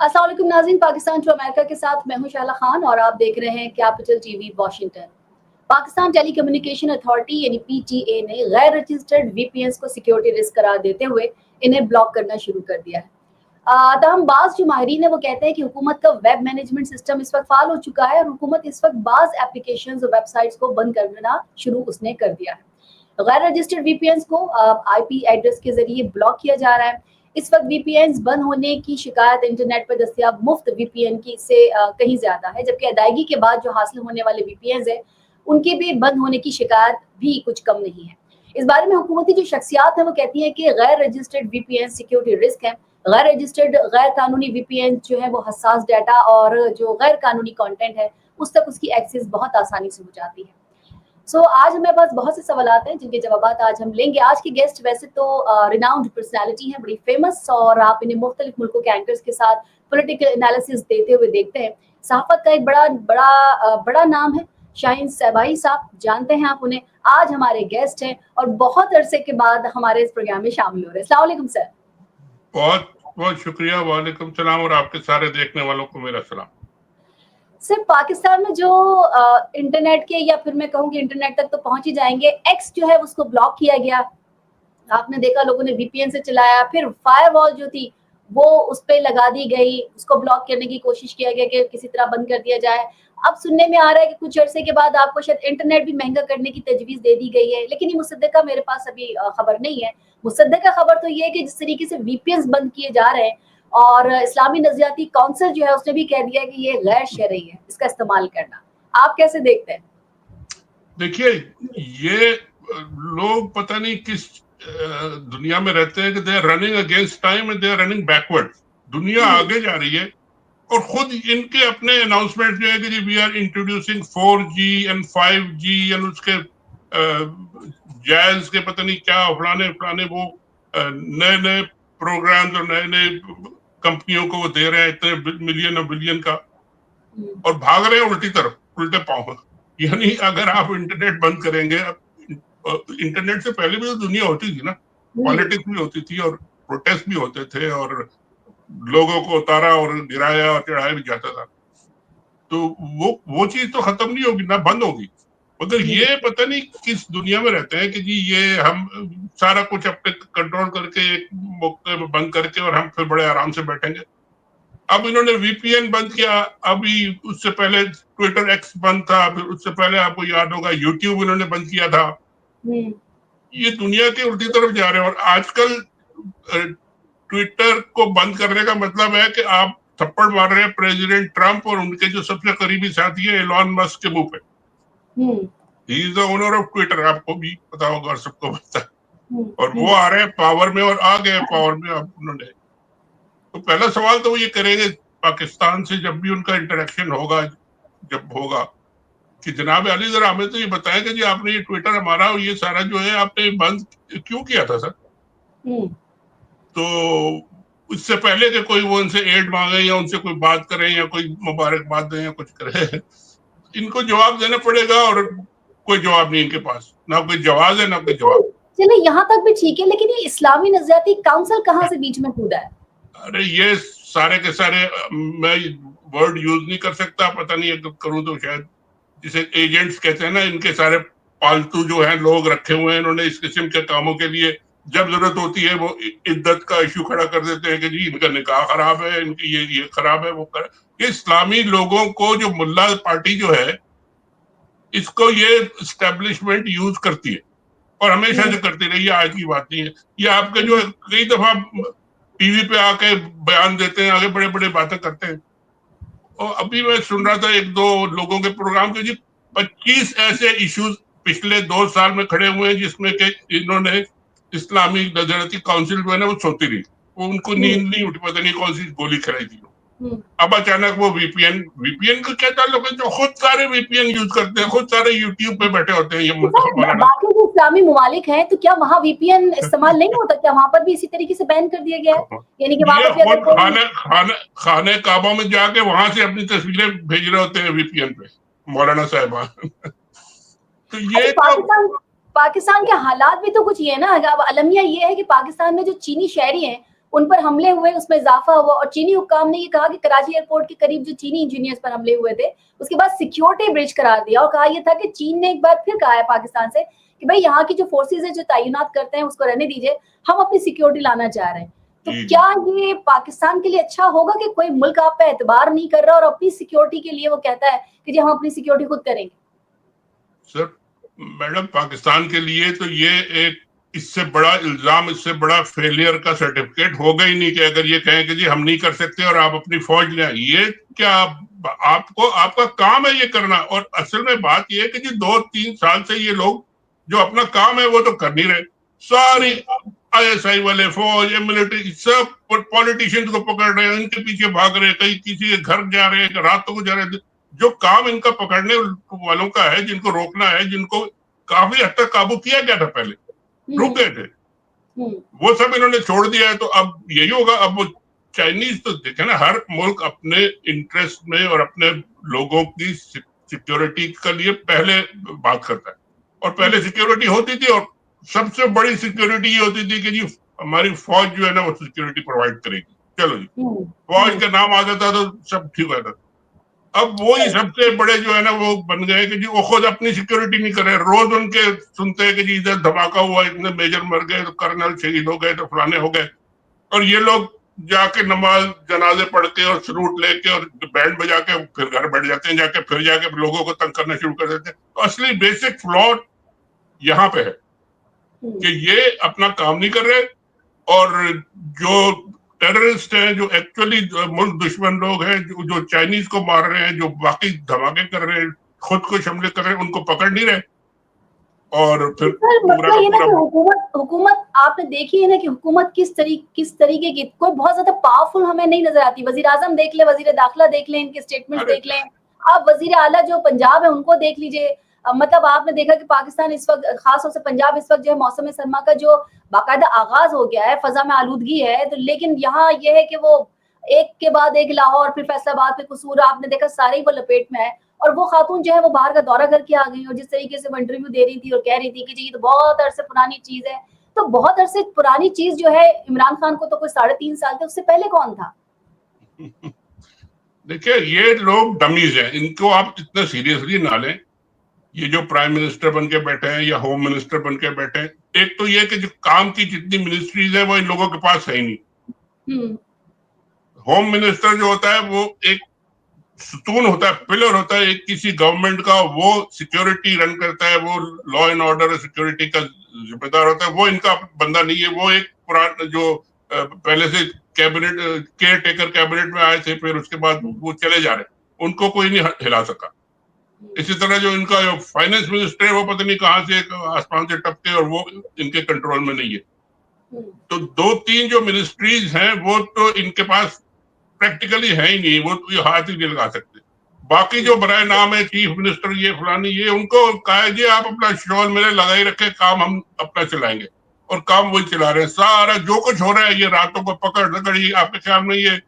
अस्सलाम वालेकुम नाज़रीन, पाकिस्तान टू अमेरिका के साथ मैं हूं शाला खान और आप देख रहे हैं capital TV Washington. Pakistan telecommunication authority यानी पीटीए ने गैर रजिस्टर्ड वीपीएन को सिक्योरिटी रिस्क करार देते हुए इन्हें ब्लॉक करना शुरू कर दिया है। तहम बाज जो माहिरीन है वो कहते हैं कि हुकूमत का वेब मैनेजमेंट सिस्टम इस वक्त फाल हो चुका है और हुकूमत इस वक्त बाज एप्लीकेशन और वेबसाइट्स को बंद करना शुरू उसने कर दिया है। गैर रजिस्टर्ड वीपीएन को आईपी एड्रेस के जरिए ब्लॉक किया जा रहा है। इस वक्त वीपीएन बंद होने की शिकायत इंटरनेट पर दस्तयाब मुफ्त वीपीएन की से कहीं ज्यादा है, जबकि अदायगी के बाद जो हासिल होने वाले वीपीएन है उनके भी बंद होने की शिकायत भी कुछ कम नहीं है। इस बारे में हुकूमती जो शख्सियात है वो कहती है कि गैर रजिस्टर्ड वीपीएन सिक्योरिटी रिस्क है। गैर रजिस्टर्ड गैर कानूनी वीपीएन जो है वो हसास डाटा और जो गैर कानूनी कंटेंट है उस तक उसकी एक्सेस बहुत आसानी से हो जाती है। आज हमारे पास बहुत से सवाल हैं जिनके जवाब आज हम लेंगे। आज के गेस्ट वैसे तो रिनाउंड पर्सनालिटी हैं, बड़ी फेमस, और आप इन्हें मुख्तलिफ मुल्कों के एंकर्स के साथ पॉलिटिकल एनालिसिस देते हुए देखते हैं। सहाफत का एक बड़ा नाम है शाहीन सहबाई साहब, जानते हैं आप उन्हें। आज हमारे गेस्ट हैं और बहुत अरसे के बाद हमारे इस प्रोग्राम में शामिल हो रहे हैं। अस्सलाम वालेकुम सर। बहुत बहुत शुक्रिया। वालेकुम सलाम और आपके सारे देखने वालों को मेरा सलाम। सर, पाकिस्तान में जो इंटरनेट के, या फिर मैं कहूँ कि इंटरनेट तक तो पहुंच ही जाएंगे, एक्स जो है उसको ब्लॉक किया गया। आपने देखा लोगों ने वीपीएन से चलाया, फिर फायरवॉल जो थी वो उस पे लगा दी गई, उसको ब्लॉक करने की कोशिश किया गया कि किसी तरह बंद कर दिया जाए। अब सुनने में आ रहा है कि कुछ अरसे के बाद आपको शायद इंटरनेट भी महंगा करने की तजवीज दे दी गई है, लेकिन ये मुसद्दका मेरे पास अभी खबर नहीं है। मुसद्दका खबर तो ये है कि जिस तरीके से वीपीएन बंद किए जा रहे हैं, और इस्लामी नज़रियाती काउंसिल जो है उसने भी कह दिया कि ये गैर शरई है इसका इस्तेमाल करना। आप कैसे देखते हैं? देखिए, ये लोग पता नहीं किस दुनिया में रहते हैं कि they are running against time and they are running backward. दुनिया आगे जा रही है और खुद इनके अपने अनाउंसमेंट जो है कि we are introducing 4G and 5G and उसके जैज के पता नहीं क्या फलाने वो नए नए प्रोग्राम्स और नए नए कंपनियों को वो दे रहे हैं इतने मिलियन और बिलियन का, और भाग रहे हैं उल्टी तरफ, उल्टे पांव। यानी अगर आप इंटरनेट बंद करेंगे, इंटरनेट से पहले भी तो दुनिया होती थी ना, पॉलिटिक्स भी होती थी और प्रोटेस्ट भी होते थे और लोगों को उतारा और गिराया और चढ़ाया भी जाता था। तो वो चीज तो खत्म नहीं होगी ना, बंद होगी। मगर ये पता नहीं किस दुनिया में रहते हैं कि जी ये हम सारा कुछ अपने कंट्रोल करके एक मौके में बंद करके और हम फिर बड़े आराम से बैठेंगे। अब इन्होंने वीपीएन बंद किया, अभी उससे पहले ट्विटर एक्स बंद था, फिर उससे पहले आपको याद होगा यूट्यूब इन्होंने बंद किया था। ये दुनिया के उल्टी तरफ जा रहे हैं। और आजकल ट्विटर को बंद करने का मतलब है कि आप थप्पड़ मार रहे हैं प्रेसिडेंट ट्रंप और उनके जो सबसे करीबी साथी है एलॉन मस्क के मुंह पे। He is the owner of Twitter, आपको भी पता होगा और सबको पता है। और वो आ रहे हैं पावर में और आ गए पावर में। अब उन्होंने तो पहला सवाल तो वो ये करेंगे पाकिस्तान से जब भी उनका इंटरेक्शन होगा, जब होगा, कि जनाब अली जरा हमें तो ये बताएं कि जी आपने ये ट्विटर हमारा और ये सारा जो है आपने बंद क्यों किया था सर। तो उससे पहले कि कोई वो उनसे एड मांगे या उनसे कोई बात करें या कोई मुबारकबाद दें या कुछ करें, इनको जवाब देना पड़ेगा और कोई जवाब नहीं इनके पास, ना कोई जवाब है ना कोई जवाब। चलिए यहाँ तक भी ठीक है, लेकिन ये इस्लामी नज़रियाती काउंसिल कहाँ से बीच में कूदा है? अरे ये सारे के सारे, मैं वर्ड यूज नहीं कर सकता, पता नहीं अगर करूं तो शायद जिसे एजेंट्स कहते हैं ना, इनके सारे पालतू जो है लोग रखे हुए हैं इन्होंने इस किस्म के कामों के लिए। जब जरूरत होती है वो इद्दत का इश्यू खड़ा कर देते हैं कि जी इनका निकाह खराब है, इनकी ये खराब है, वो ये इस्लामी लोगों को जो मुल्ला पार्टी जो है इसको ये एस्टेब्लिशमेंट यूज करती है और हमेशा से करती रही है, आज की बात नहीं है। ये आपके जो कई दफा टीवी पे आके बयान देते हैं, आगे बड़े बड़े बातें करते हैं। और अभी मैं सुन रहा था एक दो लोगों के प्रोग्राम के, जी 25 ऐसे इश्यूज पिछले 2 साल में खड़े हुए हैं जिसमें कि इन्होंने इस्लामी नजरियाती काउंसिल जो है ना वो सोती रही, वो उनको नींद नहीं उठी, पता नहीं कौन सी गोली खिलाई थी। अब अचानक वो वीपीएन का क्या ताल्लुक है? जो खुद सारे वीपीएन यूज करते हैं, खुद सारे यूट्यूब पे बैठे होते हैं। ये बाकी जो इस्लामी ममालिक हैं तो क्या वहाँ वीपीएन इस्तेमाल नहीं होता? क्या वहाँ पर भी इसी तरीके से बैन कर दिया गया है? यानी कि वहाँ पर भी अगर खाने काबा में जाके वहां से अपनी तस्वीरें भेज रहे होते हैं वीपीएन पे, मौलाना साहिबा। तो ये पाकिस्तान के हालात भी तो कुछ ये है ना। अब अलमिया ये है कि पाकिस्तान में जो चीनी शहरी हैं उन पर हमले हुए, उसमें इजाफा हुआ और चीनी हुक्काम ने ये कहा कि कराची एयरपोर्ट के करीब जो चीनी इंजीनियर्स पर हमले हुए थे, उसके बाद सिक्योरिटी ब्रीच करार दिया और कहा यह था कि चीन ने एक बार फिर कहा है पाकिस्तान से कि भाई यहाँ की जो फोर्सेज है जो तैनात करते हैं उसको रहने दीजिए, हम अपनी सिक्योरिटी लाना चाह रहे हैं। तो क्या ये पाकिस्तान के लिए अच्छा होगा कि कोई मुल्क आप पे एतबार नहीं कर रहा और अपनी सिक्योरिटी के लिए वो कहता है कि जी हम अपनी सिक्योरिटी खुद करेंगे? सर मैडम, पाकिस्तान के लिए तो ये एक इससे बड़ा इल्जाम, इससे बड़ा फेलियर का सर्टिफिकेट होगा ही नहीं कि अगर ये कहें कि जी हम नहीं कर सकते और आप अपनी फौज ले आए। ये क्या आपको, आपका काम है ये करना। और असल में बात ये है कि जी 2-3 साल से ये लोग जो अपना काम है वो तो कर नहीं रहे। सारी ISI वाले, फौज, मिलिट्री, सब पॉलिटिशियंस को पकड़ रहे हैं, इनके पीछे भाग रहे हैं, कहीं किसी के घर जा रहे हैं, रातों को जा रहे हैं। जो काम इनका पकड़ने वालों का है, जिनको रोकना है, जिनको काफी हद तक काबू किया गया था पहले, रुक गए थे, वो सब इन्होंने छोड़ दिया है। तो अब यही होगा। अब वो चाइनीज तो देखे ना, हर मुल्क अपने इंटरेस्ट में और अपने लोगों की सिक्योरिटी के लिए पहले बात करता है। और पहले सिक्योरिटी होती थी और सबसे बड़ी सिक्योरिटी ये होती थी कि जी हमारी फौज जो है ना वो सिक्योरिटी प्रोवाइड करेगी। चलो जी, फौज का नाम आ जाता तो सब ठीक हो जाता। अब वो ही सबसे बड़े जो है ना वो बन गए कि जी वो खुद अपनी सिक्योरिटी नहीं कर रहे। रोज उनके सुनते हैं कि जी इधर धमाका हुआ, इतने मेजर मर गए, तो कर्नल शहीद हो गए, तो फलाने हो गए। और ये लोग जाके नमाज जनाजे पढ़ के और सलूट लेके और बैंड बजा के फिर घर बैठ जाते हैं, जाके फिर जाके लोगों को तंग करना शुरू कर देते हैं। तो असली बेसिक फ्लॉ यहाँ पे है कि ये अपना काम नहीं कर रहे। और जो टेररिस्ट हैं, जो एक्चुअली मुल्क दुश्मन लोग हैं, जो चाइनीज को मार रहे हैं, जो बाकी धमाके कर रहे हैं, खुद को हमले कर रहे हैं, उनको पकड़ नहीं रहे। और फिर सर पूरा मसला का ये ना पूरा कि हुकूमत आपने देखी है ना कि हुकूमत किस तरीके की, कोई बहुत ज्यादा पावरफुल हमें नहीं नजर आती। वजीर आजम देख ले, वजीर दाखिला देख लें, इनके स्टेटमेंट्स अरे देख लें, आप वजीर आला जो पंजाब है उनको देख लीजिए। मतलब आपने देखा कि पाकिस्तान इस वक्त, खासतौर से पंजाब इस वक्त जो है मौसम सरमा का जो बाकायदा आगाज हो गया है, फजा में आलूदगी है। तो लेकिन यहाँ ये है कि वो एक के बाद एक लाहौर, फिर फैसलाबाद, फिर कसूर, आपने देखा सारे ही वो लपेट में है। और वो खातून जो है वो बाहर का दौरा करके आ गई और जिस तरीके से वो इंटरव्यू दे रही थी और कह रही थी कि जी ये तो बहुत अरसे पुरानी चीज है। तो बहुत अरसे पुरानी चीज जो है, इमरान खान को तो कोई 3.5 साल थे, उससे पहले कौन था? देखिए, ये लोग डमीज हैं, इनको आप इतना सीरियसली ना लें। ये जो प्राइम मिनिस्टर बन के बैठे हैं या होम मिनिस्टर बन के बैठे हैं, एक तो ये कि जो काम की जितनी मिनिस्ट्रीज है वो इन लोगों के पास है ही नहीं। होम मिनिस्टर जो होता है वो एक सुतून होता है, पिलर होता है एक किसी गवर्नमेंट का। वो सिक्योरिटी रन करता है, वो लॉ एंड ऑर्डर और सिक्योरिटी का जिम्मेदार होता है। वो इनका बंदा नहीं है। वो एक पुराना जो पहले से कैबिनेट, केयर टेकर कैबिनेट में आए थे, फिर उसके बाद वो चले जा रहे, उनको कोई नहीं हिला सका। इसी तरह जो इनका जो फाइनेंस मिनिस्टर है वो पता नहीं कहां से आसमान से टपके, और वो इनके कंट्रोल में नहीं है। तो 2-3 जो मिनिस्ट्रीज हैं वो तो इनके पास प्रैक्टिकली है ही नहीं, वो तो ये हाथ ही नहीं लगा सकते। बाकी जो बराए नाम है चीफ मिनिस्टर, ये फलानी, ये उनको कहा जी आप अपना शॉल मेरे लगाई रखे, काम हम अपना चलाएंगे। और काम वही चला रहे हैं। सारा जो कुछ हो रहा है ये रातों को पकड़ रगड़ी, आपके ख्याल में ये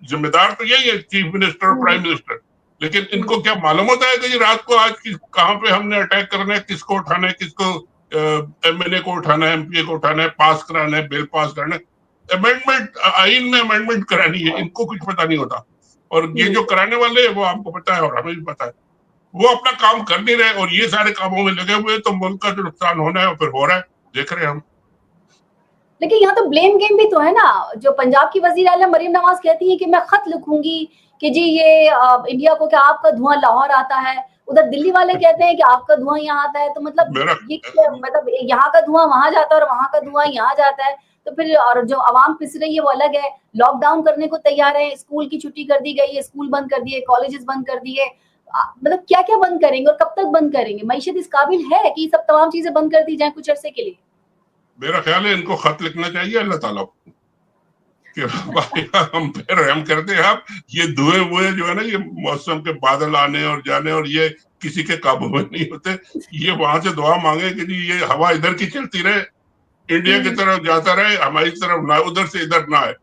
जिम्मेदार तो यही है, चीफ मिनिस्टर और प्राइम मिनिस्टर। लेकिन इनको क्या मालूम होता है कि जी रात को आज कहाँ पे हमने अटैक करना है, किसको उठाना है, किसको MLA को उठाना है, MPA को उठाना है, पास कराना है, बिल पास करना है, अमेंडमेंट, आइन में अमेंडमेंट करानी है। इनको कुछ पता नहीं होता। और ये जो कराने वाले हैं वो आपको पता है और हमें भी पता है, वो अपना काम कर नहीं रहे और ये सारे कामों में लगे हुए। तो मुल्क का जो नुकसान होना है वो फिर हो रहा है, देख रहे हैं हम। लेकिन यहाँ तो ब्लेम गेम भी तो है ना। जो पंजाब की वजीर आला मरियम नवाज कहती है कि मैं खत लिखूंगी कि जी ये इंडिया को, क्या आपका धुआं लाहौर आता है, उधर दिल्ली वाले कहते हैं कि आपका धुआं यहाँ आता है। तो मतलब मेरा ये मतलब यहाँ का धुआं वहां जाता है और वहां का धुआं यहाँ जाता है। तो फिर और जो आवाम पिस रही है वो अलग है। लॉकडाउन करने को तैयार है, स्कूल की छुट्टी कर दी गई है, स्कूल बंद कर दिए, कॉलेजेस बंद कर दिए। मतलब क्या क्या बंद करेंगे और कब तक बंद करेंगे? मईशत इस काबिल है कि सब तमाम चीजें बंद कर दी जाए कुछ अरसे के लिए? मेरा ख्याल है इनको खत लिखना चाहिए अल्लाह ताला को कि भाई हम पे रहम कर दे आप। ये धुएं वुएं जो है ना, ये मौसम के बादल आने और जाने, और ये किसी के काबू में नहीं होते। ये वहां से दुआ मांगे कि जी ये हवा इधर की चलती रहे, इंडिया की तरफ जाता रहे, हमारी तरफ ना, उधर से इधर ना आए।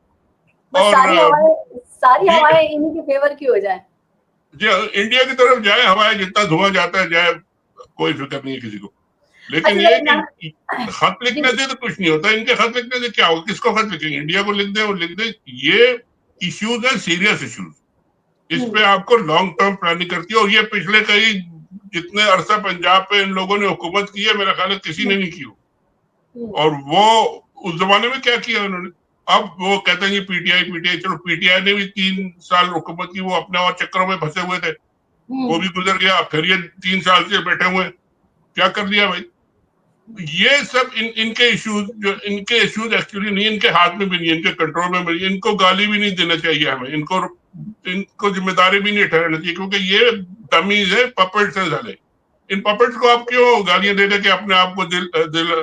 बस और सारी जी हवाएं इन्हीं के फेवर की हो जाए। जी इंडिया की तरफ जाए हवाएं, जितना धुआं जाता है जाए, कोई फिक्र नहीं है किसी को। लेकिन अच्छा ये इमरान कि खत जी लिखने से तो कुछ नहीं होता, इनके खत लिखने से क्या होगा, किसको खत लिखेंगे, इंडिया को लिख दे, वो लिख दे। ये इश्यूज है, सीरियस इश्यूज, इस पे आपको लॉन्ग टर्म प्लानिंग करती है। और ये पिछले कई जितने अरसा पंजाब पे इन लोगों ने हुकूमत की है, मेरा ख्याल है किसी ने नहीं की हो। और वो उस जमाने में क्या किया उन्होंने, अब वो कहते हैं पीटीआई पीटीआई, चलो पीटीआई ने भी 3 साल हुकूमत की, वो अपने और चक्करों में फंसे हुए थे, वो भी गुजर गया, फिर ये 3 साल से बैठे हुए, क्या कर दिया भाई। ये सब इनके इश्यूज, जो इनके इश्यूज एक्चुअली नहीं, इनके हाथ में भी नहीं, इनके कंट्रोल में भी नहीं, इनको गाली भी नहीं देना चाहिए हमें, इनको जिम्मेदारी भी नहीं ठहराना चाहिए, क्योंकि ये डमीज है, पपेट्स है साले। इन पपेट्स को आप क्यों गालियां दे दे के अपने आप को दिल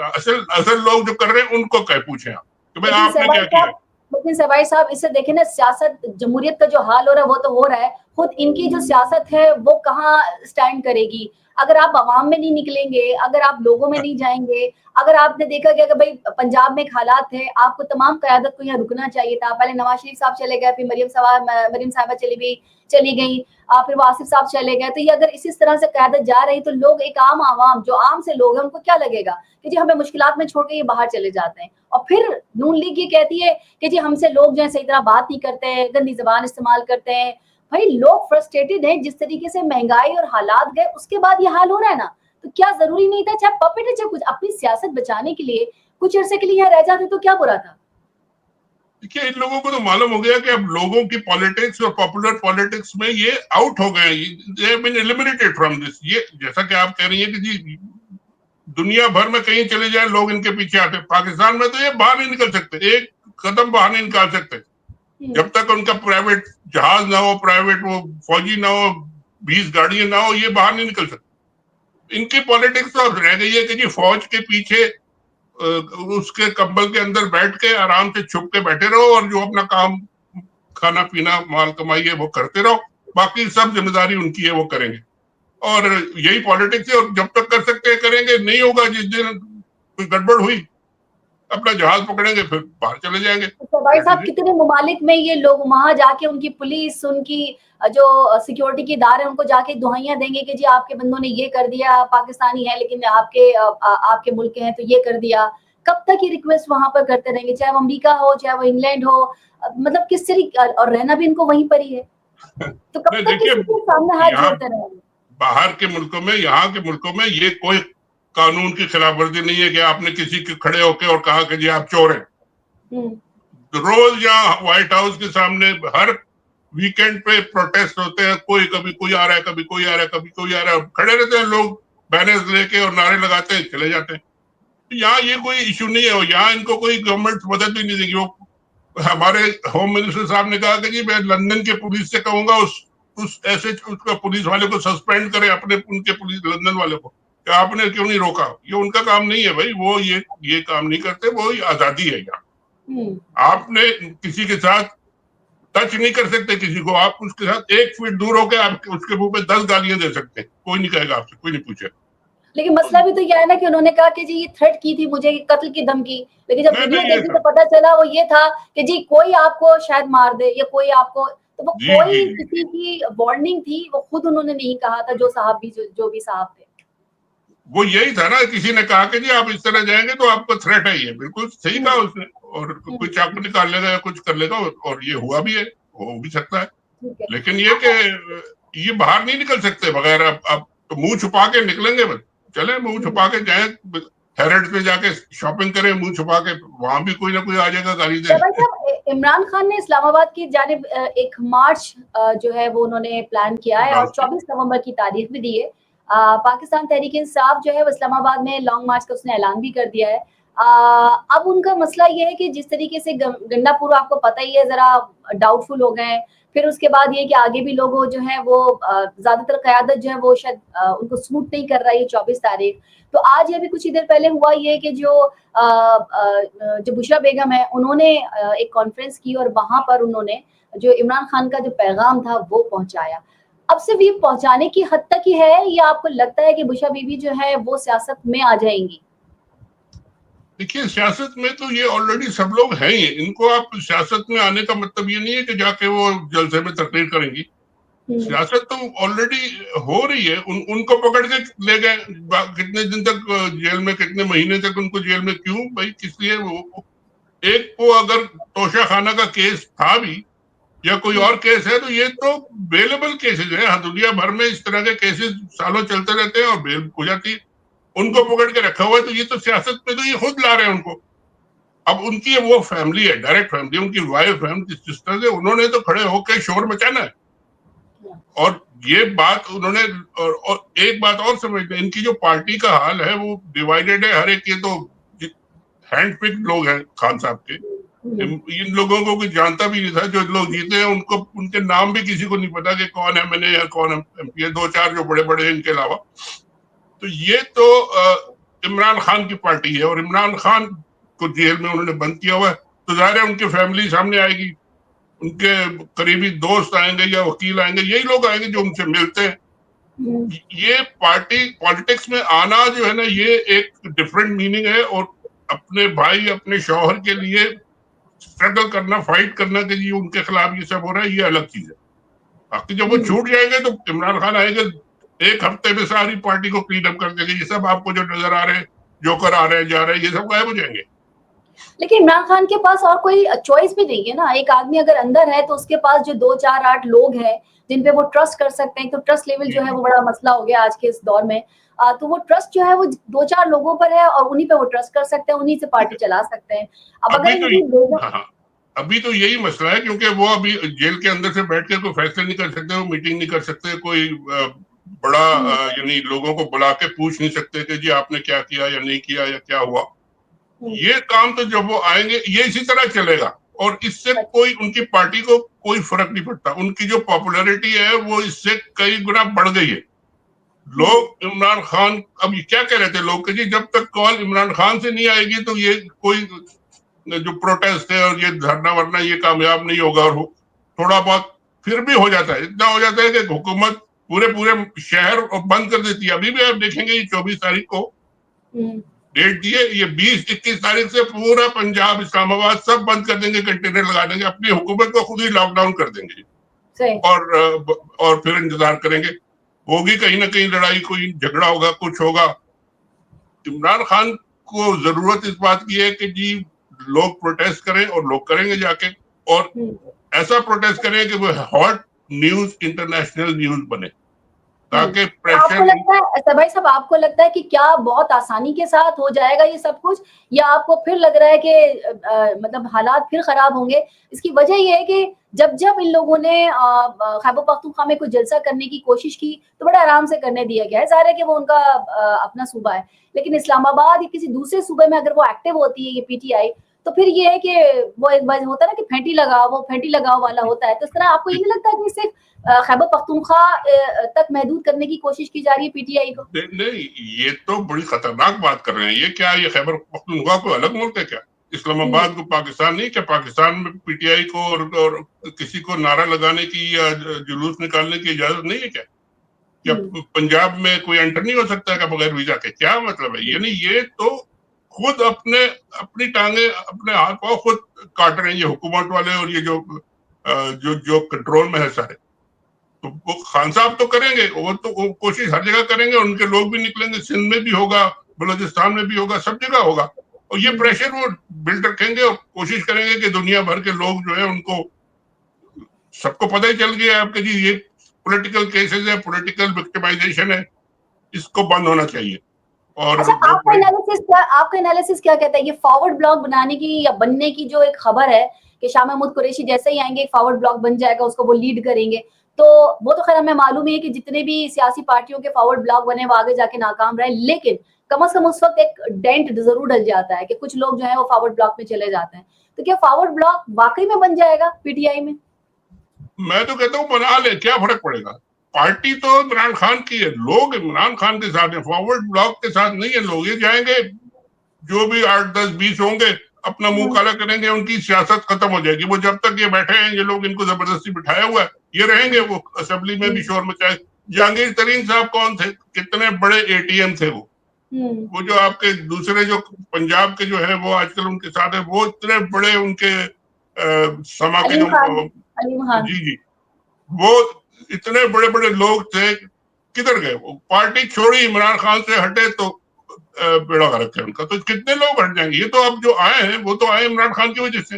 असल असल लोग जो कर रहे हैं उनको कह पूछे आप कि भाई लेकिन आपने सवाई क्या किया। साहब लेकिन सवाई साहब इससे देखें ना, सियासत जमहूरियत का जो हाल हो रहा है वो तो हो रहा है, खुद इनकी जो सियासत है वो कहाँ स्टैंड करेगी। अगर आप आवाम में नहीं निकलेंगे, अगर आप लोगों में नहीं जाएंगे, अगर आपने देखा कि अगर भाई पंजाब में एक हालात थे, आपको तमाम क़यादत को यहाँ रुकना चाहिए था। पहले नवाज शरीफ साहब चले गए, फिर मरियम साहिबा चली गई, फिर वासिफ साहब चले गए। तो ये अगर इसी तरह से क़यादत जा रही तो लोग, एक आम आवाम जो आम से लोग हैं, उनको क्या लगेगा कि जी हमें मुश्किलात में छोड़ के ये बाहर चले जाते हैं। और फिर नून लीग ये कहती है कि जी हमसे लोग जो है सही तरह बात नहीं करते हैं, गंदी जबान इस्तेमाल करते हैं। भाई लोग फ्रस्ट्रेटेड हैं, जिस तरीके से महंगाई और हालात गए उसके बाद ये हाल हो रहा है ना, तो क्या जरूरी नहीं था, चाहे पपेट है चाहे कुछ, अपनी सियासत बचाने के लिए कुछ अरसे के लिए यहाँ रह जाते तो क्या बुरा था। देखिए, इन लोगों को तो मालूम हो गया कि अब लोगों की पॉलिटिक्स और पॉपुलर पॉलिटिक्स में ये आउट हो गए, they have been eliminated from this. ये जैसा कि आप कह रही हैं कि जी दुनिया भर में कहीं चले जाए लोग इनके पीछे आते, पाकिस्तान में तो ये बाहर नहीं निकल सकते, एक कदम बाहर नहीं निकाल सकते जब तक उनका प्राइवेट जहाज ना हो, प्राइवेट वो फौजी ना हो, 20 गाड़ियां ना हो, ये बाहर नहीं निकल सकते। इनकी पॉलिटिक्स तो रह गई है कि जी फौज के पीछे उसके कंबल के अंदर बैठ के आराम से छुप के बैठे रहो और जो अपना काम, खाना पीना माल कमाई है वो करते रहो, बाकी सब जिम्मेदारी उनकी है, वो करेंगे। और यही पॉलिटिक्स है, और जब तक कर सकते हैं करेंगे, नहीं होगा जिस दिन कोई गड़बड़ हुई अपना जहाज पकड़ेंगे फिर बाहर चले जाएंगे। तो भाई साहब कितने ममालिक में ये लोग वहां जाके उनकी पुलिस, उनकी जो सिक्योरिटी के इदारे हैं, उनको जाके दुहाइयां देंगे कि जी आपके बंदों ने ये कर दिया, पाकिस्तानी है लेकिन आपके मुल्क के हैं तो ये कर दिया। कब तक ये रिक्वेस्ट वहां पर करते रहेंगे, चाहे वो अमेरिका हो चाहे वो इंग्लैंड हो, मतलब किस तरीके, और रहना भी इनको वहीं पर ही है, तो कब नहीं तक देखिए, किसी के सामने हाथ यहाँ जोड़ते रहेंगे। बाहर के मुल्कों में, यहाँ के मुल्कों में ये कोई कानून की खिलाफवर्जी नहीं है कि आपने किसी के खड़े होके और कहा कि जी आप चोर हैं। रोज यहाँ व्हाइट हाउस के सामने हर वीकेंड पे प्रोटेस्ट होते हैं, कोई कभी कोई आ रहा है, कभी कोई आ रहा है, कभी कोई आ रहा है, खड़े रहते हैं लोग बैनर्स लेके और नारे लगाते हैं, चले जाते हैं। तो यहाँ ये कोई इशू नहीं है, यहाँ इनको कोई गवर्नमेंट मदद भी नहीं देगी। वो हमारे होम मिनिस्टर साहब ने कहा कि जी मैं लंदन के पुलिस से कहूंगा उस ऐसे उसका पुलिस वाले को सस्पेंड करे, अपने उनके पुलिस लंदन वाले को, कि आपने क्यों नहीं रोका। ये उनका काम नहीं है भाई, वो ये काम नहीं करते, वो आजादी है यहाँ। आपने किसी के साथ टच नहीं कर सकते किसी को, आप उसके साथ 1 फीट दूर होकर आप उसके मुंह पे 10 गालियां दे सकते हैं, कोई नहीं कहेगा आपसे, कोई नहीं पूछे। लेकिन मसला भी तो यह है ना कि उन्होंने कहा कि जी ये थ्रेट की थी मुझे, कत्ल की धमकी, लेकिन जब नहीं वीडियो नहीं, ये देखी तो सब पता चला वो ये था कि जी कोई आपको शायद मार दे या कोई आपको, तो वो जी जी कोई जी किसी की वार्निंग थी, वो खुद उन्होंने नहीं कहा था, जो साहब भी जो भी साहब थे। वो यही था ना, किसी ने कहा कि जी आप इस तरह जाएंगे तो आपको थ्रेट है, ये बिल्कुल सही कहा उसने। और कोई चाकू निकाल लेगा या कुछ कर लेगा, और ये हुआ भी है, हो भी सकता है। ठीक है। लेकिन ये कि ये बाहर नहीं निकल सकते बगैर, अब तो मुंह छुपा के निकलेंगे बस, चले मुंह छुपा के जाए, हैरेड्स पे जाके शॉपिंग करें मुंह छुपा के, वहां भी कोई ना कोई आ जाएगा गाली तो भाई देने। साहब इमरान खान ने इस्लामाबाद की जानिब एक मार्च जो है वो उन्होंने प्लान किया है और 24 नवंबर की तारीख भी दी है। पाकिस्तान तहरीक इंसाफ जो है वो इस्लामाबाद में लॉन्ग मार्च का उसने ऐलान भी कर दिया है। अब उनका मसला ये है कि जिस तरीके से गंडापुर आपको पता ही है जरा डाउटफुल हो गए हैं, फिर उसके बाद ये कि आगे भी लोगों जो है वो ज्यादातर क़यादत जो है वो शायद उनको सूट नहीं कर रहा है 24 तारीख। तो आज ये भी कुछ ही देर पहले हुआ ये कि जो बुशरा बेगम है उन्होंने एक कॉन्फ्रेंस की और वहां पर उन्होंने जो इमरान खान का जो पैगाम था वो पहुंचाया। अब सिर्फ ये पहुंचाने की हद तक ही है या आपको लगता है कि बुशरा बीबी जो है वो सियासत में आ जाएंगी? देखिए, सियासत में तो ये ऑलरेडी सब लोग हैं ही, इनको आप सियासत में आने का मतलब ये नहीं है कि जाके वो जलसे में तकरीर करेंगी। सियासत तो ऑलरेडी हो रही है। उनको पकड़ के ले गए, कितने दिन तक जेल में, कितने महीने तक उनको जेल में, क्यों भाई, किस लिए? वो एक को अगर तोशाखाना का केस था भी या कोई और केस है तो ये तो बेलेबल केसेस है। हाँ, दुनिया भर में इस तरह के केसेस सालों चलते रहते हैं और बेल हो जाती है। उनको पकड़ के रखा हुआ है, तो ये तो सियासत में तो ये खुद ला रहे हैं उनको। अब उनकी वो फैमिली है, डायरेक्ट फैमिली, उनकी वाइफ है, उनकी सिस्टर है, उन्होंने तो खड़े होकर शोर मचाना है। और ये बात उन्होंने, और एक बात और समझते हैं, इनकी जो पार्टी का हाल है वो डिवाइडेड है। हर एक, ये तो हैंड पिक्ड लोग हैं खान साहब के। इन लोगों को कोई जानता भी नहीं था। जो लोग जीते हैं उनको, उनके नाम भी किसी को नहीं पता कि कौन एमएनए या कौन एमपी है, दो चार जो बड़े बड़े हैं इनके अलावा। तो ये तो इमरान खान की पार्टी है और इमरान खान को जेल में उन्होंने बंद किया हुआ है, तो जाहिर है उनकी फैमिली सामने आएगी, उनके करीबी दोस्त आएंगे या वकील आएंगे, यही लोग आएंगे जो उनसे मिलते हैं। ये पार्टी पॉलिटिक्स में आना जो है ना, ये एक डिफरेंट मीनिंग है। और अपने भाई, अपने शौहर के लिए स्ट्रगल करना, फाइट करना कि जी उनके खिलाफ ये सब हो रहा है, ये अलग चीज है। बाकी जब वो छूट जाएंगे तो इमरान खान आएंगे, एक हफ्ते में सारी पार्टी को क्लीन अप कर देंगे। ये सब आपको जो नजर आ रहे हैं, जोकर आ रहे हैं, जा रहे हैं, ये सब गायब हो जाएंगे। लेकिन इमरान खान के पास और कोई चॉइस भी नहीं है ना। एक आदमी अगर अंदर है तो उसके पास जो 2 4 8 लोग हैं जिन पे वो ट्रस्ट कर सकते हैं, तो ट्रस्ट लेवल जो है वो बड़ा मसला हो गया आज के इस दौर में। तो वो ट्रस्ट जो है वो 2 4 लोगों पर है और उन्हीं पे वो ट्रस्ट कर सकते हैं, उन्हीं से पार्टी चला सकते हैं। अब अगर अभी तो इनकी हाँ, अभी तो यही मसला है, क्योंकि वो अभी जेल के अंदर से बैठ के कोई फैसले नहीं कर सकते, वो मीटिंग नहीं कर सकते, कोई बड़ा यानी लोगों को बुला के पूछ नहीं सकते कि जी आपने क्या किया या नहीं किया या क्या हुआ। ये काम तो जब वो आएंगे ये इसी तरह चलेगा, और इससे कोई, उनकी पार्टी को कोई फर्क नहीं पड़ता। उनकी जो पॉपुलैरिटी है वो इससे कई गुना बढ़ गई है। लोग इमरान खान, अब ये क्या कह रहे थे लोग कि जी जब तक कॉल इमरान खान से नहीं आएगी तो ये कोई जो प्रोटेस्ट है और ये धरना वरना ये कामयाब नहीं होगा। और थोड़ा बहुत फिर भी हो जाता है, इतना हो जाता है कि हुकूमत पूरे पूरे शहर बंद कर देती है। अभी भी आप देखेंगे ये 24 तारीख को डेट दिए, ये 20-21 तारीख से पूरा पंजाब, इस्लामाबाद सब बंद कर देंगे, कंटेनर लगा देंगे, अपनी हुकूमत को खुद ही लॉकडाउन कर देंगे। और फिर इंतजार करेंगे, होगी कहीं ना कहीं लड़ाई, कोई झगड़ा होगा, कुछ होगा। इमरान खान को जरूरत इस बात की है कि जी लोग प्रोटेस्ट करें, और लोग करेंगे जाके, और ऐसा प्रोटेस्ट करें कि वो हॉट न्यूज, इंटरनेशनल न्यूज बने, ताकि आपको प्रेशर। लगता है भाई साहब, आपको लगता है कि क्या बहुत आसानी के साथ हो जाएगा ये सब कुछ, या आपको फिर लग रहा है कि मतलब हालात फिर खराब होंगे? इसकी वजह ये है कि जब जब इन लोगों ने खैबर पख्तूनख्वा में कोई जलसा करने की कोशिश की तो बड़े आराम से करने दिया गया है। जाहिर है कि वो उनका अपना सूबा है, लेकिन इस्लामाबाद या किसी दूसरे सूबे में अगर वो एक्टिव होती है ये पीटीआई, तो फिर ये है कि वो एक बार होता है ना कि फेंटी लगाओ वाला होता है। तो इस तरह आपको ये नहीं लगता कि सिर्फ खैबर पख्तूनख्वा तक महदूद करने की कोशिश की जा रही है पीटीआई को? नहीं, ये तो बड़ी खतरनाक बात कर रहे हैं। ये क्या, ये खैबर पख्तूनख्वा कोई अलग मुल्क है क्या? इस्लामाबाद को पाकिस्तान नहीं क्या? पाकिस्तान में पीटीआई को और किसी को नारा लगाने की या जुलूस निकालने की इजाजत नहीं है क्या? क्या पंजाब में कोई एंटर नहीं हो सकता है बगैर वीजा के? क्या मतलब है? यानी ये तो खुद अपनी टांगे, अपने हाथ पांव खुद काट रहे हैं ये हुकूमत वाले, और ये जो कंट्रोल में है सारे। तो वो खान साहब तो करेंगे, वो तो कोशिश हर जगह करेंगे, उनके लोग भी निकलेंगे, सिंध में भी होगा, बलूचिस्तान में भी होगा, सब जगह होगा। और ये प्रेशर वो बिल्ड रखेंगे और कोशिश करेंगे कि दुनिया भर के लोग जो है उनको, सबको पता ही चल गया आपके जी ये पॉलिटिकल केसेस है, पॉलिटिकल विक्टिमाइजेशन है, इसको बंद होना चाहिए। और अच्छा, आपका एनालिसिस क्या कहता है? ये फॉरवर्ड ब्लॉक बनाने की या बनने की जो एक खबर है कि शाह महमूद कुरैशी जैसे ही आएंगे एक फॉरवर्ड ब्लॉक बन जाएगा, उसको वो लीड करेंगे, तो वो तो खैर हमें मालूम है कि जितने भी सियासी पार्टियों के फॉरवर्ड ब्लॉक बने वो आगे जाके नाकाम रहे, लेकिन कम से कम उस वक्त एक डेंट जरूर डल जाता है कि कुछ लोग जो है वो फॉरवर्ड ब्लॉक में चले जाते हैं। तो क्या फॉरवर्ड ब्लॉक वाकई में बन जाएगा पीटीआई में? मैं तो कहता हूँ बना ले, क्या फर्क पड़ेगा? पार्टी तो इमरान खान की है, लोग इमरान खान के साथ है, फॉरवर्ड ब्लॉक के साथ नहीं है। लोग ये जाएंगे, जो भी 8-10-20 होंगे अपना मुंह काला करेंगे, उनकी सियासत खत्म हो जाएगी। वो जब तक ये बैठे हैं, ये लोग इनको जबरदस्ती बिठाया हुआ है, ये रहेंगे। वो असेंबली में भी शोर मचाए। जहांगीर तरीन साहब कौन थे? कितने बड़े एटीएम थे वो जो आपके दूसरे जो पंजाब के जो है वो आजकल उनके साथ है, वो इतने बड़े उनके समा के जो अलीम खान। जी जी, वो इतने बड़े बड़े लोग थे, किधर गए वो? पार्टी छोड़ी, इमरान खान से हटे तो बेड़ा गर्क है उनका। तो कितने लोग हट जाएंगे? ये तो अब जो आए हैं वो तो आए इमरान खान की वजह से।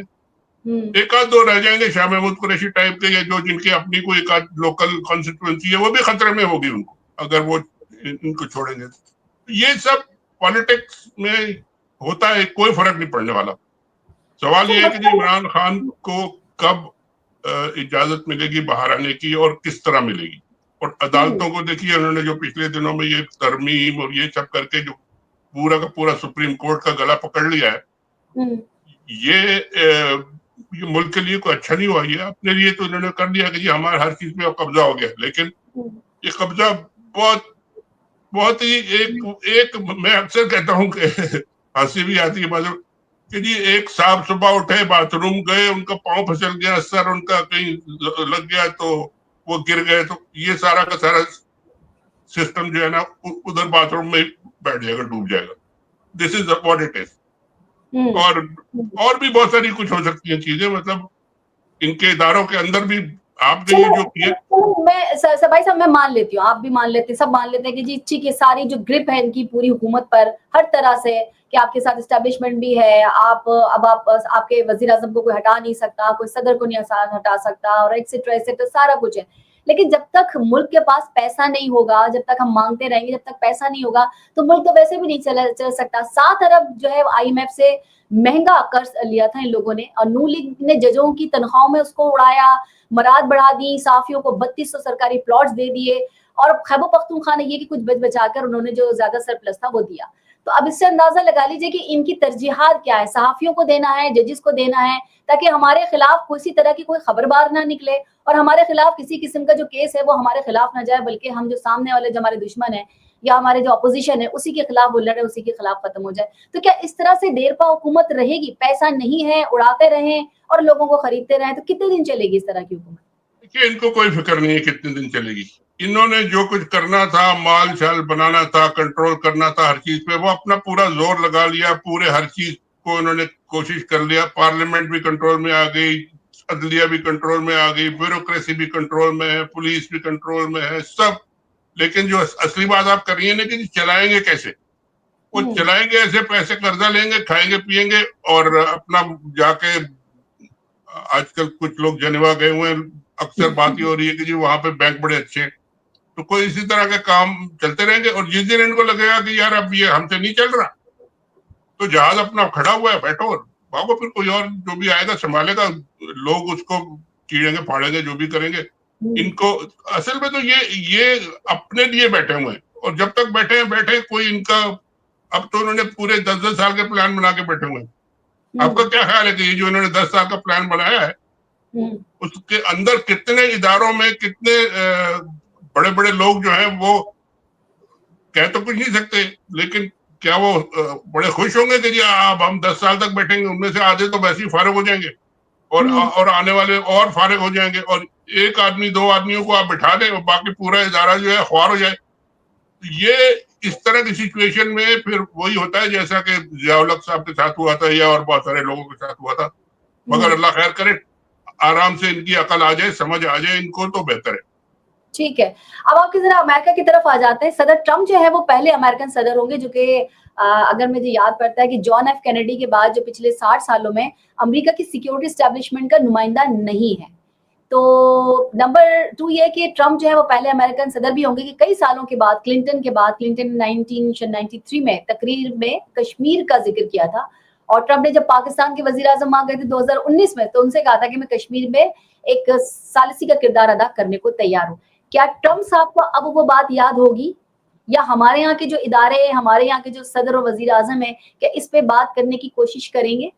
एक आध दो रह जाएंगे शाह महमूद कुरैशी टाइप के, या जो जिनके अपनी कोई एक आध लोकल कॉन्स्टिट्यूएंसी है, वो भी खतरे में होगी उनको अगर वो इनको छोड़ेंगे। ये सब पॉलिटिक्स में होता है, कोई फर्क नहीं पड़ने वाला। सवाल ये है कि इमरान खान को कब इजाजत मिलेगी बाहर आने की और किस तरह मिलेगी। और अदालतों को देखिए, उन्होंने जो पिछले दिनों में ये तरमीम और ये सब करके जो पूरा का पूरा सुप्रीम कोर्ट का गला पकड़ लिया है, ये मुल्क के लिए कोई अच्छा नहीं हुआ। ये अपने लिए तो उन्होंने कर दिया कि जी हमारा हर चीज पे कब्जा हो गया, लेकिन ये कब्जा बहुत बहुत ही एक मैं अक्सर कहता हूँ कि हंसी भी आती है मतलब कि जी एक साहब सुबह उठे, बाथरूम गए, उनका पांव फिसल गया, सर उनका कहीं लग गया तो वो गिर गए, तो ये सारा का सारा सिस्टम जो है ना उधर बाथरूम में बैठ जाएगा, डूब जाएगा। This is what it is. और भी बहुत सारी कुछ हो सकती है चीजें, मतलब इनके इदारों के अंदर भी आपने ये जो किया। मैं भाई साहब मैं मान लेती हूँ, आप भी मान लेते हैं, सब मान लेते हैं कि जी ठीक है, सारी जो ग्रिप है इनकी पूरी हुकूमत पर हर तरह से, कि आपके साथ एस्टेब्लिशमेंट भी है, आप अब आप आपके वजीर आजम को कोई हटा नहीं सकता, कोई सदर को नहीं हटा सकता, और एक्सेट्रा सारा कुछ है। लेकिन जब तक मुल्क के पास पैसा नहीं होगा, जब तक हम मांगते रहेंगे, जब तक पैसा नहीं होगा, तो मुल्क तो वैसे भी नहीं चल सकता। 7 अरब जो है IMF से महंगा कर्ज लिया था इन लोगों ने, और नून लीग ने जजों की तनख्वाहों में उसको उड़ाया, मराद बढ़ा दी, साफियों को 3200 सरकारी प्लॉट्स दे दिए, और खैबर पख्तूनख्वा ने ये कि कुछ बच बचाकर उन्होंने जो ज्यादा सरप्लस था वो दिया। तो अब इससे अंदाजा लगा लीजिए कि इनकी तरजीहात क्या है, सहाफियों को देना है, जजेस को देना है, ताकि हमारे खिलाफ किसी तरह की कोई खबर बार ना निकले, और हमारे खिलाफ किसी किस्म का जो केस है वो हमारे खिलाफ ना जाए, बल्कि हम जो सामने वाले जो हमारे दुश्मन है या हमारे जो अपोजिशन है उसी के खिलाफ वो लड़े, उसी के खिलाफ खत्म हो जाए। तो क्या इस तरह से देर पा हुकूमत रहेगी? पैसा नहीं है, उड़ाते रहें और लोगों को खरीदते रहें, तो कितने दिन चलेगी इस तरह की हुकूमत? देखिए, इनको कोई फिक्र नहीं है कितने दिन चलेगी। इन्होंने जो कुछ करना था, माल शाल बनाना था, कंट्रोल करना था हर चीज पे, वो अपना पूरा जोर लगा लिया, पूरे हर चीज को उन्होंने कोशिश कर लिया। पार्लियामेंट भी कंट्रोल में आ गई, अदलिया भी कंट्रोल में आ गई, ब्यूरोक्रेसी भी कंट्रोल में है, पुलिस भी कंट्रोल में है, सब। लेकिन जो असली बात आप कर रही है ना कि चलाएंगे कैसे, वो चलाएंगे ऐसे, पैसे कर्जा लेंगे, खाएंगे पिएंगे, और अपना जाके आजकल कुछ लोग जेनेवा गए हुए हैं, अक्सर बात ये हो रही है कि जी वहां पे बैंक बड़े अच्छे हैं, तो कोई इसी तरह के काम चलते रहेंगे। और जिस दिन इनको लगेगा कि यार अब ये हमसे नहीं चल रहा, तो जहाज अपना खड़ा हुआ है, बैठो और भागो, फिर कोई और जो भी आएगा संभालेगा, लोग उसको चीरेंगे फाड़ेंगे, जो भी करेंगे। इनको असल में तो ये अपने लिए बैठे हुए हैं, और जब तक बैठे हैं बैठे, कोई इनका, अब तो उन्होंने पूरे 10-10 साल के प्लान बना के बैठे हुए हैं। आपका क्या ख्याल है कि ये जो इन्होंने 10 साल का प्लान बनाया है, उसके अंदर कितने इदारों में कितने बड़े बड़े लोग जो हैं वो कह तो कुछ नहीं सकते, लेकिन क्या वो बड़े खुश होंगे कि जी अब हम 10 साल तक बैठेंगे? उनमें से आधे तो वैसे ही फारिग हो जाएंगे, और आने वाले और फारिग हो जाएंगे, और एक आदमी 2 आदमियों को आप बिठा दें और बाकी पूरा इदारा जो है ख्वार हो जाए। ये इस तरह की सिचुएशन में फिर वही होता है जैसा कि जियाउल साहब के साथ हुआ था, या और बहुत सारे लोगों के साथ हुआ था। मगर अल्लाह खैर करे, आराम से इनकी अकल आ जाए, समझ आ जाए इनको, तो बेहतर है। ठीक है। अब आपके जरा अमेरिका की तरफ आ जाते हैं। सदर ट्रम्प जो है वो पहले अमेरिकन सदर होंगे जो कि अगर मुझे याद पड़ता है कि जॉन एफ कैनेडी के बाद जो पिछले 60 सालों में अमेरिका की सिक्योरिटी एस्टेब्लिशमेंट का नुमाइंदा नहीं है। तो नंबर 2 ये है कि ट्रम्प जो है वो पहले अमेरिकन सदर भी होंगे कि कई सालों के बाद, क्लिंटन के बाद, क्लिंटन 1993 में तकरीर में कश्मीर का जिक्र किया था, और ट्रम्प ने जब पाकिस्तान के वजीर आजम वहां गए थे 2019 में, तो उनसे कहा था कि मैं कश्मीर में एक सालिसी का किरदार अदा करने को तैयार हूँ। क्या ट्रम्प साहब को अब वो बात याद होगी, या हमारे यहाँ के जो इदारे, हमारे यहाँ के जो सदर और वजीर आजम है, क्या इस पे बात करने की कोशिश करेंगे?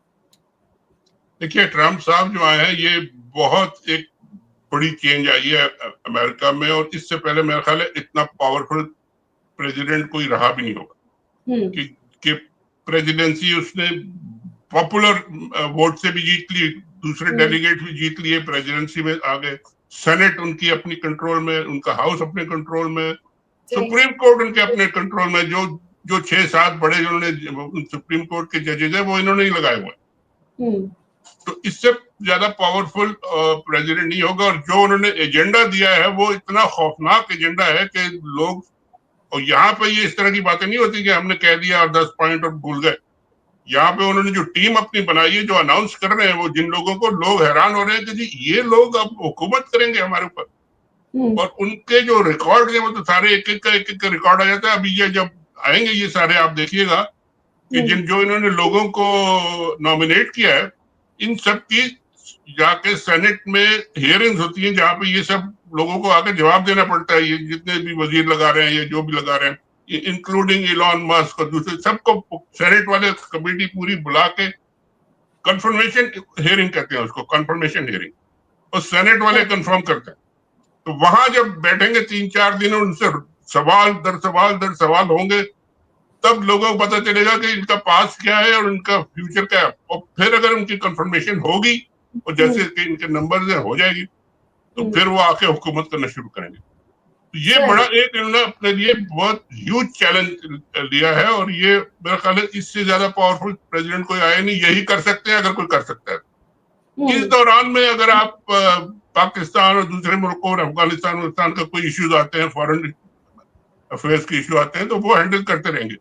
देखिए, ट्रम्प साहब जो आए हैं, ये बहुत एक बड़ी चेंज आई है अमेरिका में, और इससे पहले मेरा ख्याल है इतना पावरफुल प्रेसिडेंट कोई रहा भी नहीं होगा कि प्रेसिडेंसी उसने पॉपुलर वोट से भी जीत ली, दूसरे डेलीगेट भी जीत लिए, प्रेसिडेंसी में आ गए, सेनेट उनकी अपनी कंट्रोल में, उनका हाउस अपने कंट्रोल में, सुप्रीम कोर्ट उनके अपने कंट्रोल में। जो 6-7 बड़े जिन्होंने सुप्रीम कोर्ट के जजेस हैं वो इन्होंने ही लगाए हुए हैं। तो इससे ज्यादा पावरफुल प्रेसिडेंट नहीं होगा। और जो उन्होंने एजेंडा दिया है वो इतना खौफनाक एजेंडा है कि लोग, और यहाँ पे ये इस तरह की बातें नहीं होती कि हमने कह दिया और 10 पॉइंट और भूल गए। यहाँ पे उन्होंने जो टीम अपनी बनाई है, जो अनाउंस कर रहे हैं, वो जिन लोगों को, लोग हैरान हो रहे हैं कि जी ये लोग अब हुकूमत करेंगे हमारे ऊपर। और उनके जो रिकॉर्ड है वो तो सारे एक एक का रिकॉर्ड आ जाता है। अभी ये जब आएंगे ये सारे, आप देखिएगा कि जो इन्होंने लोगों को नॉमिनेट किया है, इन सब की जाके सेनेट में हियरिंग्स होती हैं, जहां पे ये सब लोगों को आके जवाब देना पड़ता है। ये जितने भी वजीर लगा रहे हैं, ये जो भी लगा रहे हैं, इंक्लूडिंग इलॉन मस्क और दूसरे सबको सेनेट वाले कमेटी पूरी बुला के कंफर्मेशन हियरिंग कहते हैं उसको, कंफर्मेशन हियरिंग, और सेनेट वाले कंफर्म करते हैं। तो वहां जब बैठेंगे 3-4 दिन, उनसे सवाल दर सवाल होंगे, तब लोगों को पता चलेगा कि इनका पास क्या है और इनका फ्यूचर क्या है। और फिर अगर उनकी कंफर्मेशन होगी और जैसे कि इनके नंबर्स हो जाएगी, तो फिर वो आके हुकूमत करना शुरू करेंगे। तो ये बड़ा एक इन्होंने अपने लिए बहुत ह्यूज चैलेंज लिया है, और ये मेरा ख्याल है इससे ज्यादा पावरफुल प्रेसिडेंट कोई आया नहीं। यही कर सकते हैं अगर कोई कर सकता है। इस दौरान में अगर आप पाकिस्तान और दूसरे मुल्कों और अफगानिस्तान का कोई इश्यूज आते हैं, फॉरेन अफेयर्स के इश्यू आते हैं, तो वो हैंडल करते रहेंगे।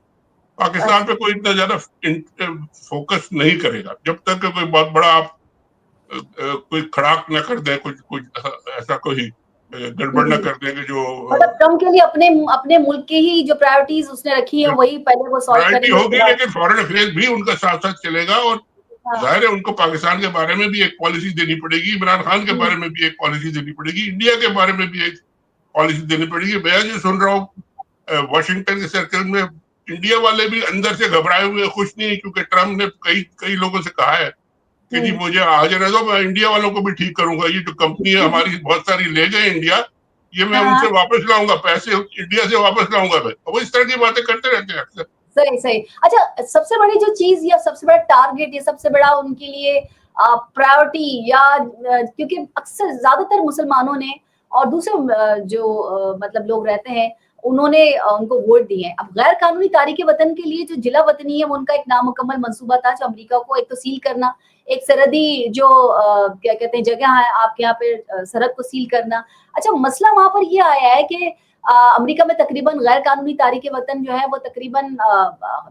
पाकिस्तान पे कोई इतना ज्यादा फोकस नहीं करेगा जब तक कोई बहुत बड़ा आप कोई खड़ाक न कर दे, कुछ ऐसा कोई गड़बड़ न कर देंगे जो मतलब ट्रम्प के लिए अपने अपने मुल्क की ही जो प्रायोरिटीज उसने रखी है वही पहले वो सॉल्व प्रायोरिटी करेंगे। होगी, लेकिन फॉरेन अफेयर्स भी उनका साथ साथ चलेगा। और जाहिर है उनको पाकिस्तान के बारे में भी एक पॉलिसी देनी पड़ेगी, इमरान खान के बारे में भी एक पॉलिसी देनी पड़ेगी, इंडिया के बारे में भी एक पॉलिसी देनी पड़ेगी। मैं जो सुन रहा हूँ वाशिंगटन के सर्कल में, इंडिया वाले भी अंदर से घबराए हुए, खुश नहीं, क्योंकि ट्रम्प ने कई लोगों से कहा है कि जी मुझे आज रहने दो, मैं इंडिया वालों को भी ठीक करूंगा। ये जो कंपनी है हमारी बहुत सारी ले गए इंडिया, ये मैं उनसे वापस लाऊंगा, पैसे इंडिया से वापस लाऊंगा मैं। वो इस तरह की बातें करते रहते हैं अक्सर। सही सही। अच्छा, सबसे बड़ी जो चीज या सबसे बड़ा टारगेट या सबसे बड़ा उनके लिए प्रायोरिटी या क्योंकि अक्सर ज्यादातर मुसलमानों ने और दूसरे जो मतलब लोग रहते हैं उन्होंने उनको वोट दिए हैं। अब गैर कानूनी तारीके वतन के लिए जो जिला वतनी है वो उनका एक नामुकम्मल मंसूबा था, जो अमेरिका को एक तो सील करना, एक सरहदी जो क्या कहते हैं जगह है आपके यहाँ पे सरहद को सील करना। अच्छा, मसला वहां पर ये आया है कि अमेरिका में तकरीबन गैर कानूनी तारीके वतन जो है वो तकरीबन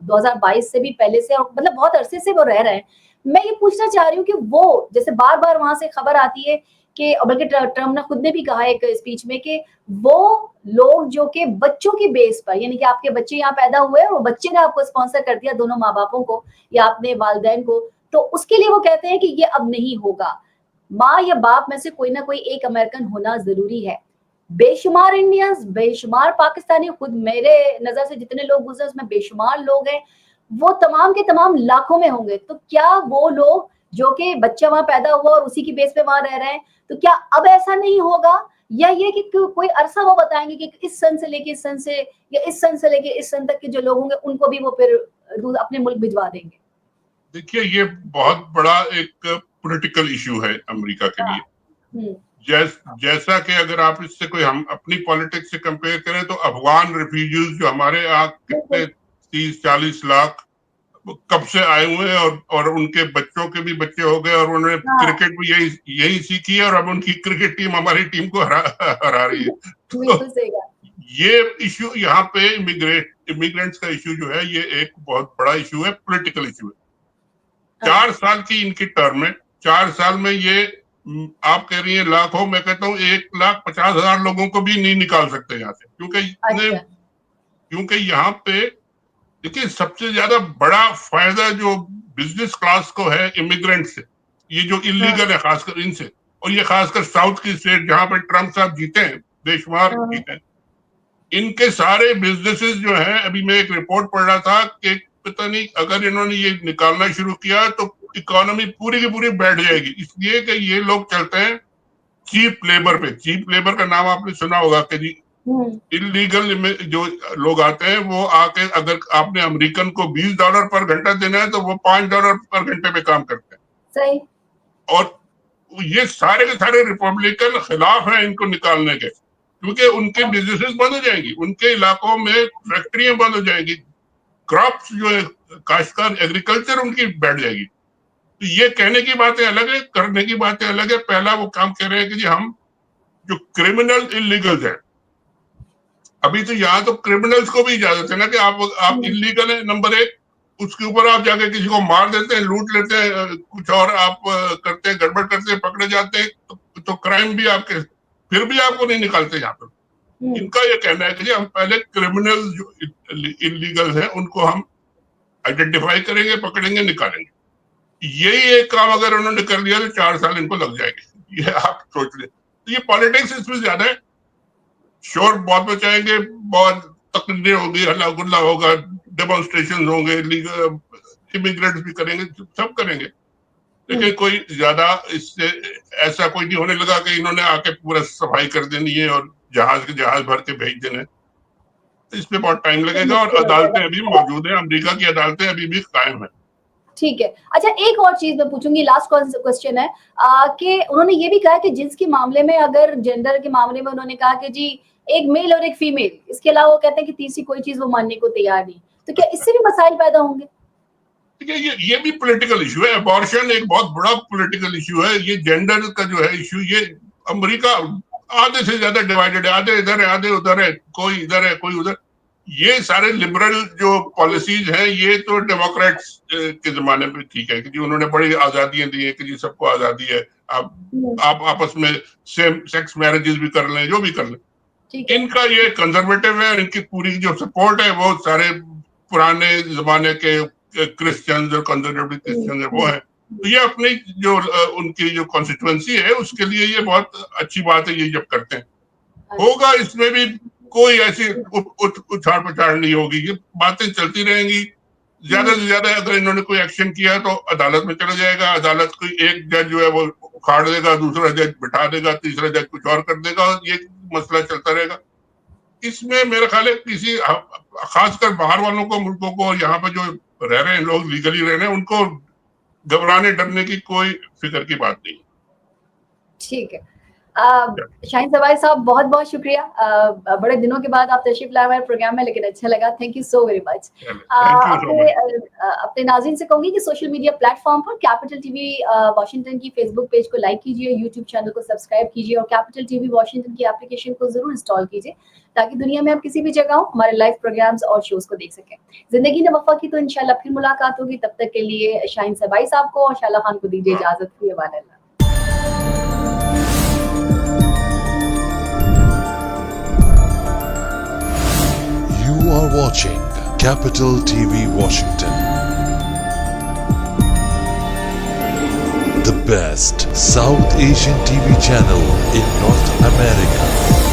2022 से भी पहले से, और मतलब बहुत अरसे से वो रह रहे हैं। मैं ये पूछना चाह रही हूँ कि वो जैसे बार बार वहां से खबर आती है कि, बल्कि ट्रम्प ने खुद ने भी कहा एक स्पीच में कि वो लोग जो कि बच्चों की बेस पर, यानी कि आपके बच्चे यहाँ पैदा हुए और वो बच्चे ने आपको स्पॉन्सर कर दिया, दोनों माँ बापों को या अपने वालिदैन को, तो उसके लिए वो कहते हैं कि ये अब नहीं होगा। माँ या बाप में से कोई ना कोई एक अमेरिकन होना जरूरी है। बेशुमार इंडियंस, बेशुमार पाकिस्तानी, खुद मेरे नजर से जितने लोग गुजरे उसमें बेशुमार लोग हैं, वो तमाम के तमाम लाखों में होंगे। तो क्या वो लोग जो कि बच्चा वहां पैदा हुआ और उसी की बेस पे वहां रह रहे हैं, तो क्या अब ऐसा नहीं होगा, या ये कि कोई अरसा वो बताएंगे कि इस सन से लेके इस सन से या इस सन से लेके इस सन तक के जो लोग होंगे उनको भी वो फिर अपने मुल्क भिजवा देंगे? देखिए, ये बहुत बड़ा एक पॉलिटिकल इशू है अमेरिका के लिए। जैसा कि अगर आप इससे कोई हम अपनी पॉलिटिक्स से कंपेयर करें, तो अफगान रिफ्यूजीज जो हमारे यहाँ कितने 30-40 लाख कब से आए हुए हैं, और उनके बच्चों के भी बच्चे हो गए, और उन्होंने क्रिकेट भी यही सीखी है, और अब उनकी क्रिकेट टीम हमारी टीम को हरा रही है। तो ये इशू यहाँ पे इमिग्रेंट्स का इशू जो है, ये एक बहुत बड़ा इशू है, पॉलिटिकल इशू है। 4 साल की इनकी टर्म है, 4 साल में ये आप कह रही हैं लाखों, मैं कहता हूँ 1,50,000 लोगों को भी नहीं निकाल सकते यहाँ से, क्योंकि यहाँ पे देखिए सबसे ज्यादा बड़ा फायदा जो बिजनेस क्लास को है इमिग्रेंट से, ये जो इलीगल है खासकर इनसे, और ये खासकर साउथ की स्टेट जहां पर ट्रम्प साहब जीते हैं, बेशुमार जीते हैं, इनके सारे बिजनेसेस जो है, अभी मैं एक रिपोर्ट पढ़ रहा था कि पता नहीं अगर इन्होंने ये निकालना शुरू किया तो इकोनॉमी पूरी की पूरी बैठ जाएगी, इसलिए कि ये लोग चलते हैं चीप लेबर पे। चीप लेबर का नाम आपने सुना होगा कि जी इलीगल जो लोग आते हैं वो आके, अगर आपने अमेरिकन को $20 पर घंटा देना है तो वो $5 पर घंटे पे काम करते हैं। सही। और ये सारे के सारे रिपब्लिकन खिलाफ हैं इनको निकालने के, क्योंकि उनके बिजनेसेस बंद हो जाएंगी, उनके इलाकों में फैक्ट्रियां बंद हो जाएंगी, क्रॉप्स जो है काश्तकार एग्रीकल्चर उनकी बैठ जाएगी। तो ये कहने की बातें अलग है, करने की बातें अलग है। पहला वो काम कह रहे हैं कि जी हम जो क्रिमिनल इलीगल्स है, अभी तो यहाँ तो क्रिमिनल्स को भी इजाजत है ना कि आप इलीगल है नंबर एक, उसके ऊपर आप जाके किसी को मार देते हैं, लूट लेते हैं, कुछ और आप करते हैं, गड़बड़ करते हैं, पकड़े जाते हैं, तो क्राइम भी आपके, फिर भी आपको नहीं निकालते यहाँ पर। इनका ये कहना है कि जी हम पहले क्रिमिनल जो इलीगल्स हैं उनको हम आइडेंटिफाई करेंगे, पकड़ेंगे, निकालेंगे। यही एक काम अगर उन्होंने कर लिया तो 4 साल इनको लग जाएंगे। ये आप सोच ले। तो ये पॉलिटिक्स इसमें ज्यादा है। शोर बहुत मचाएंगे, बहुत तकरीरें होगी, हल्ला गुल्ला होगा, डेमोन्स्ट्रेशन होंगे, इमिग्रेंट्स भी करेंगे, सब करेंगे, लेकिन कोई ज्यादा इससे ऐसा कोई नहीं होने लगा कि इन्होंने आके पूरा सफाई कर देनी है और जहाज भर के भेज देने। तो इसमें बहुत टाइम लगेगा और अदालतें अभी मौजूद है, अमेरिका की अदालतें अभी भी कायम है। ठीक है। अच्छा, एक और चीज मैं पूछूंगी, लास्ट क्वेश्चन है कि उन्होंने ये भी कहा कि जिन्स के मामले में, अगर जेंडर के मामले में उन्होंने कहा कि जी एक मेल और एक फीमेल, इसके अलावा वो कहते हैं कि तीसरी कोई चीज वो मानने को तैयार नहीं, तो क्या इससे भी मसाइल पैदा होंगे? ठीक है, ये भी पॉलिटिकल इशू है। अबॉर्शन एक बहुत बड़ा पॉलिटिकल इशू है। ये जेंडर का जो है इशू, ये अमेरिका आधे से ज्यादा डिवाइडेड है, आधे इधर है, आधे उधर है, कोई इधर है, कोई उधर। ये सारे लिबरल जो पॉलिसीज हैं, ये तो डेमोक्रेट्स के जमाने में ठीक है कि जी उन्होंने बड़ी आजादियां दी है कि जी सबको आजादी है, आप आपस में सेम सेक्स मैरिजेस भी कर लें, जो भी कर लें। इनका ये कंजर्वेटिव है, इनकी पूरी जो सपोर्ट है वो सारे पुराने जमाने के क्रिश्चियंस और कंजर्वेटिव क्रिश्चियंस है, वो है। तो ये अपनी जो उनकी जो कॉन्स्टिट्यूएंसी है उसके लिए ये बहुत अच्छी बात है, ये जब करते हैं। होगा इसमें भी कोई ऐसी उछाड़ पछाड़ नहीं होगी, ये बातें चलती रहेंगी। ज्यादा से ज्यादा अगर इन्होंने कोई एक्शन किया तो अदालत में चला जाएगा, अदालत कोई एक जज जो है वो उखाड़ देगा, दूसरा जज बिठा देगा, तीसरा जज कुछ और कर देगा, और ये मसला चलता रहेगा। इसमें मेरा ख्याल है किसी खासकर बाहर वालों को, मुल्कों को, यहाँ पर जो रह रहे हैं लोग, लीगली रह रहे हैं, उनको घबराने डरने की कोई फिक्र की बात नहीं। ठीक है। शाहीन सवाई साहब, बहुत बहुत शुक्रिया। बड़े दिनों के बाद आप तशरीफ लाए हमारे प्रोग्राम में, लेकिन अच्छा लगा। Thank you so very much. अपने नाज़रीन से कहूंगी कि सोशल मीडिया प्लेटफॉर्म पर कैपिटल टीवी वॉशिंगटन की फेसबुक पेज को लाइक कीजिए, यूट्यूब चैनल को सब्सक्राइब कीजिए और कैपिटल टीवी वॉशिंगटन की एप्लीकेशन को जरूर इंस्टॉल कीजिए, ताकि दुनिया में आप किसी भी जगह हो हमारे लाइव प्रोग्राम्स और शोज को देख सकें। जिंदगी ने वफा की तो इंशाल्लाह फिर मुलाकात होगी। तब तक के लिए शाहीन सवाई साहब को और शाला खान को दीजिए इजाजत। फी अमान अल्लाह। You are watching Capital TV Washington, the best South Asian TV channel in North America.